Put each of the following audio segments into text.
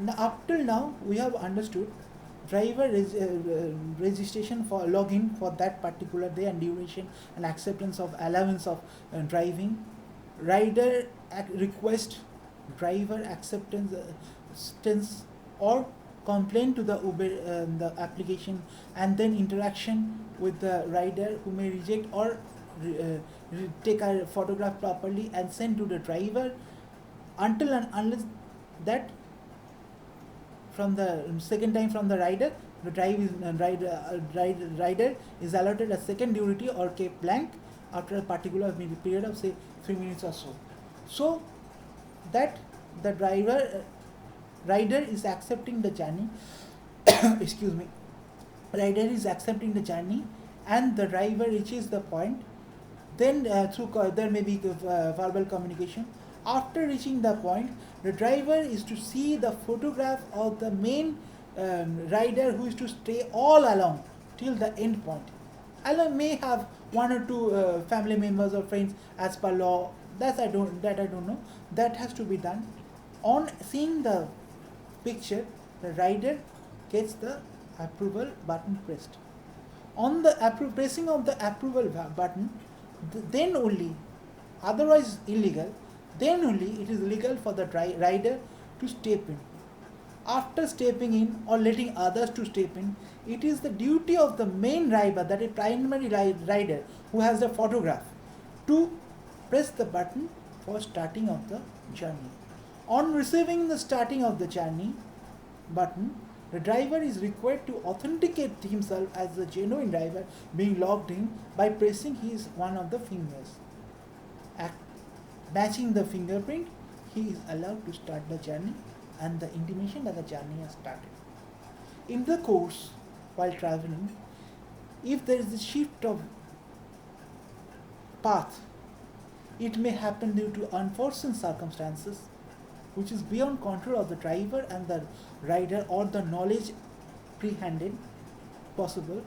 Now, up till now, we have understood driver registration for login for that particular day and duration and acceptance of allowance of driving. Rider request driver acceptance or complaint to the Uber the application, and then interaction with the rider who may reject or take a photograph properly and send to the driver until and unless that from the second time from the rider, the rider is allotted a second duty or kept blank after a particular period of say 3 minutes or so. So that the rider is accepting the journey. Excuse me. Rider is accepting the journey, and the driver reaches the point. Then there may be verbal communication. After reaching the point, the driver is to see the photograph of the main rider who is to stay all along till the end point. Allah may have one or two family members or friends as per law. I don't know. That has to be done. On seeing the picture, the rider gets the approval button pressed. On the pressing of the approval button, then only, otherwise illegal, then only it is legal for the rider to step in. After stepping in or letting others to step in, it is the duty of the main driver, that is primary rider who has the photograph, to press the button for starting of the journey. On receiving the starting of the journey button, the driver is required to authenticate himself as the genuine driver being logged in by pressing his one of the fingers. Matching the fingerprint, he is allowed to start the journey and the intimation that the journey has started. In the course, while traveling, if there is a shift of path, it may happen due to unforeseen circumstances which is beyond control of the driver and the rider, or the knowledge pre-handed possible,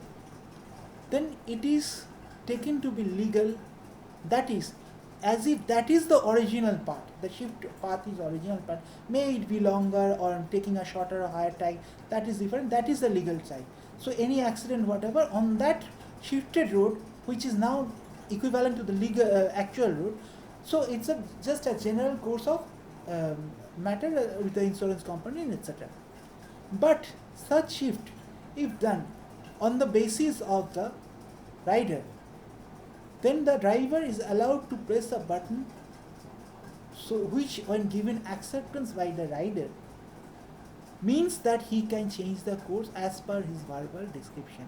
then it is taken to be legal. That is, as if that is the original part. The shift path is original part. May it be longer or taking a shorter or higher time, that is different. That is the legal side. So any accident, whatever, on that shifted road, which is now equivalent to the legal actual road, so it's just a general course of matter with the insurance company and etc. But such shift, if done on the basis of the rider, then the driver is allowed to press a button, so which when given acceptance by the rider means that he can change the course as per his verbal description.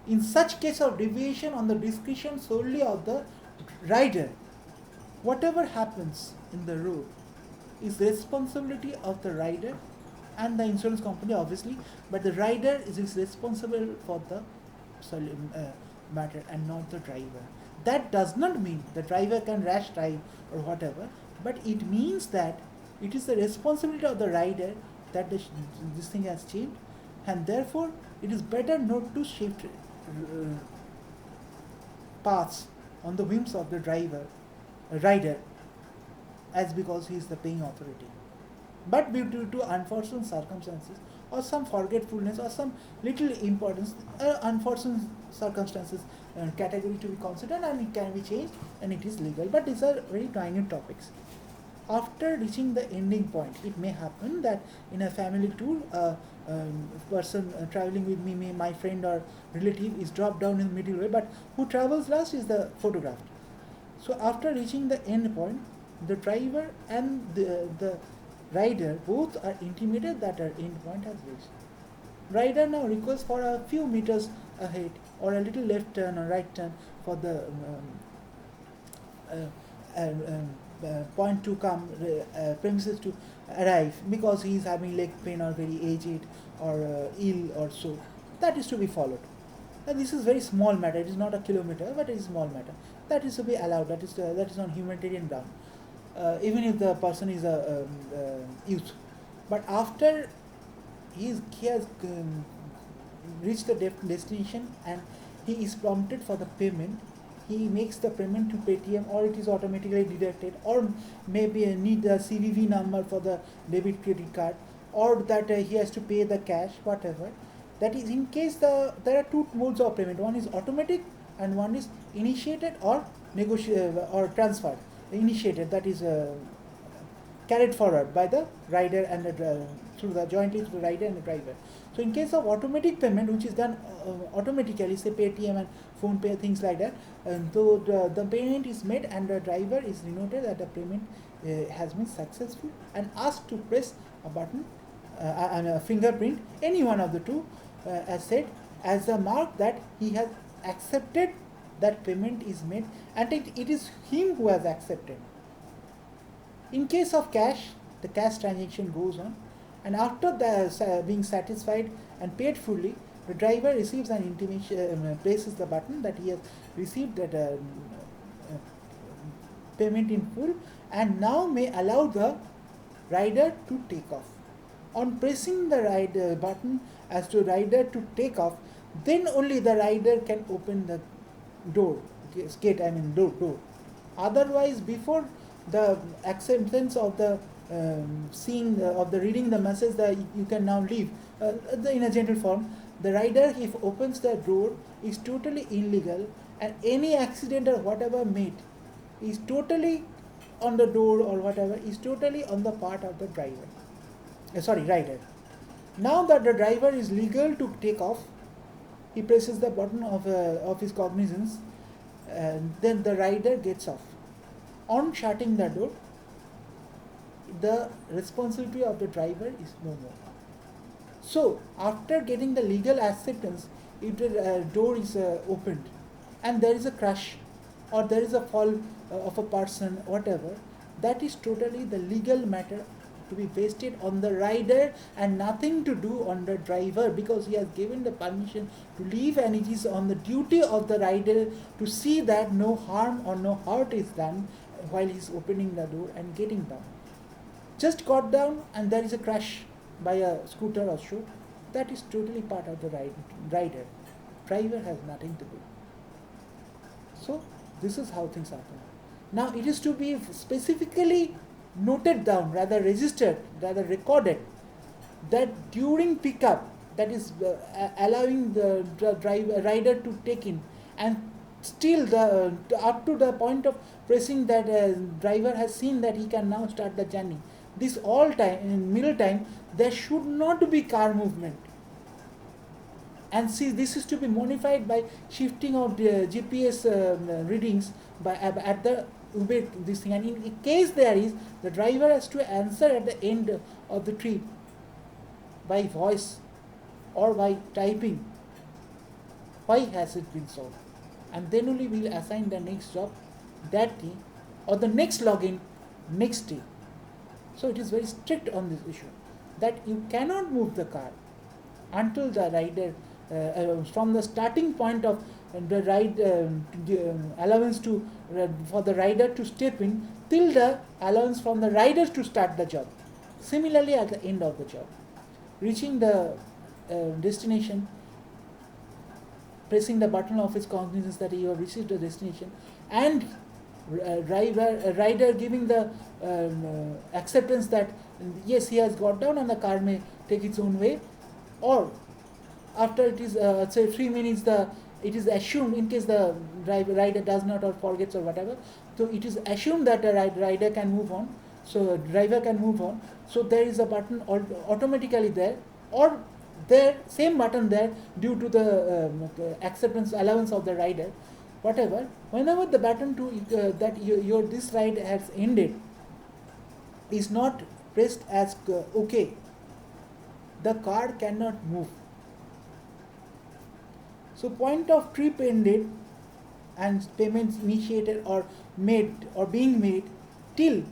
In such case of deviation on the discretion solely of the rider, whatever happens in the road is responsibility of the rider and the insurance company obviously, but the rider is responsible for the matter and not the driver. That does not mean the driver can rash drive or whatever, but it means that it is the responsibility of the rider that this thing has changed, and therefore it is better not to shift paths on the whims of the rider, as because he is the paying authority. But due to unforeseen circumstances or some forgetfulness or some little importance, unforeseen circumstances category to be considered, and it can be changed and it is legal. But these are very minute topics. After reaching the ending point, it may happen that in a family tour, person traveling with me, my friend or relative, is dropped down in the middle way, but who travels last is the photographed. So after reaching the end point, the driver and the rider both are intimated that our end point has reached. Rider now requests for a few meters ahead or a little left turn or right turn for the point to come, premises to arrive, because he is having leg pain or very aged or ill or so. That is to be followed. And this is very small matter. It is not a kilometer, but it is small matter. That is to be allowed. That is on humanitarian ground. Even if the person is a youth. But after he has reached the destination and he is prompted for the payment, he makes the payment to Paytm, or it is automatically deducted, or maybe need the CVV number for the debit credit card, or that he has to pay the cash, whatever. That is in case there are two modes of payment. One is automatic and one is initiated or or transferred. Initiated, that is carried forward by the rider and the jointly through the rider and the driver. So in case of automatic payment, which is done automatically, say Paytm and phone pay, things like that, though the payment is made and the driver is denoted that the payment has been successful and asked to press a button and a fingerprint, any one of the two, as said, as a mark that he has accepted that payment is made, and it is him who has accepted. In case of cash, the cash transaction goes on, and after being satisfied and paid fully, the driver receives an intimation, places the button that he has received that payment in full, and now may allow the rider to take off. On pressing the rider button as to rider to take off, then only the rider can open the door, gate, door. Otherwise, before the acceptance of the of the reading the message that you can now leave, in a general form, the rider, if opens the door, is totally illegal, and any accident or whatever made is totally on the door or whatever is totally on the part of the driver. Rider. Now that the driver is legal to take off, he presses the button of his cognizance, and then the rider gets off. On shutting the door, the responsibility of the driver is no more. So, after getting the legal acceptance, if the door is opened and there is a crash or there is a fall of a person, whatever, that is totally the legal matter to be wasted on the rider and nothing to do on the driver, because he has given the permission to leave, and it is on the duty of the rider to see that no harm or no hurt is done while he is opening the door and getting down. Just got down and there is a crash by a scooter or so, that is totally part of the rider. Driver has nothing to do. So this is how things happen. Now it is to be specifically noted down, rather registered, rather recorded, that during pickup, that is allowing the rider to take in, and still up to the point of pressing that driver has seen that he can now start the journey. This all time, in middle time, there should not be car movement. And see, this is to be modified by shifting of the GPS readings by at the Uber this thing. And in case there is, the driver has to answer at the end of the trip by voice or by typing, why has it been so, and then only we will assign the next job that day or the next login next day. So it is very strict on this issue that you cannot move the car until the rider from the starting point of the ride allowance to for the rider to step in till the allowance from the rider to start the job. Similarly, at the end of the job, reaching the destination, pressing the button of his cognizance that you have reached the destination, and rider giving the acceptance that yes, he has got down and the car may take its own way, or after it is say 3 minutes, it is assumed, in case the rider does not or forgets or whatever, so it is assumed that the rider can move on, so driver can move on. So there is a button automatically there, or there same button there due to the acceptance allowance of the rider, whatever. Whenever the button to that your this ride has ended is not pressed as okay, the car cannot move. So point of trip ended and payments initiated or made or being made till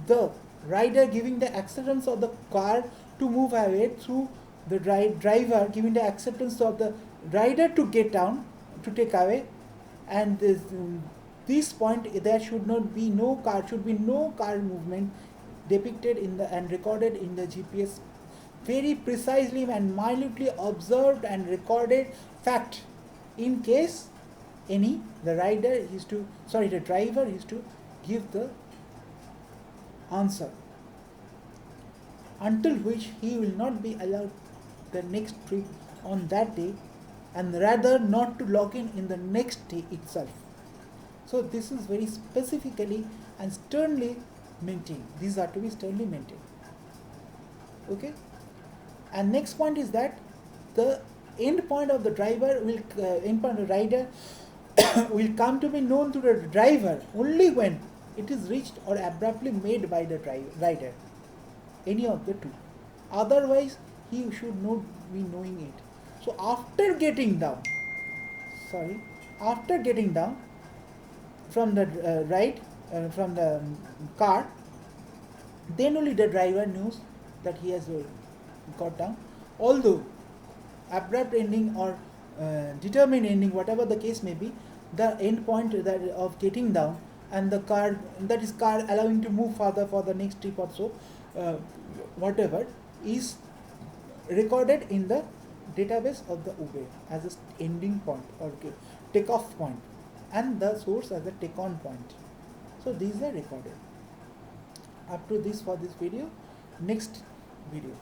the rider giving the acceptance of the car to move away through the driver giving the acceptance of the rider to get down to take away, and this point there should be no car movement depicted in the and recorded in the GPS, very precisely and minutely observed and recorded fact. In case the rider is to, sorry, the driver is to give the answer, until which he will not be allowed the next trip on that day, and rather not to log in the next day itself. So this is very specifically and sternly maintained. These are to be sternly maintained. Okay. And next point is that the end point of the driver will end point of the rider will come to be known to the driver only when it is reached or abruptly made by the rider, any of the two. Otherwise, he should not be knowing it. So after getting down from the from the car, then only the driver knows that he has got down. Although abrupt ending or determined ending, whatever the case may be, the end point that of getting down and the car, that is car allowing to move further for the next trip or so, whatever, is recorded in the database of the Uber as a ending point or takeoff point, and the source as a take on point. So these are recorded. Up to this for this video. Next video.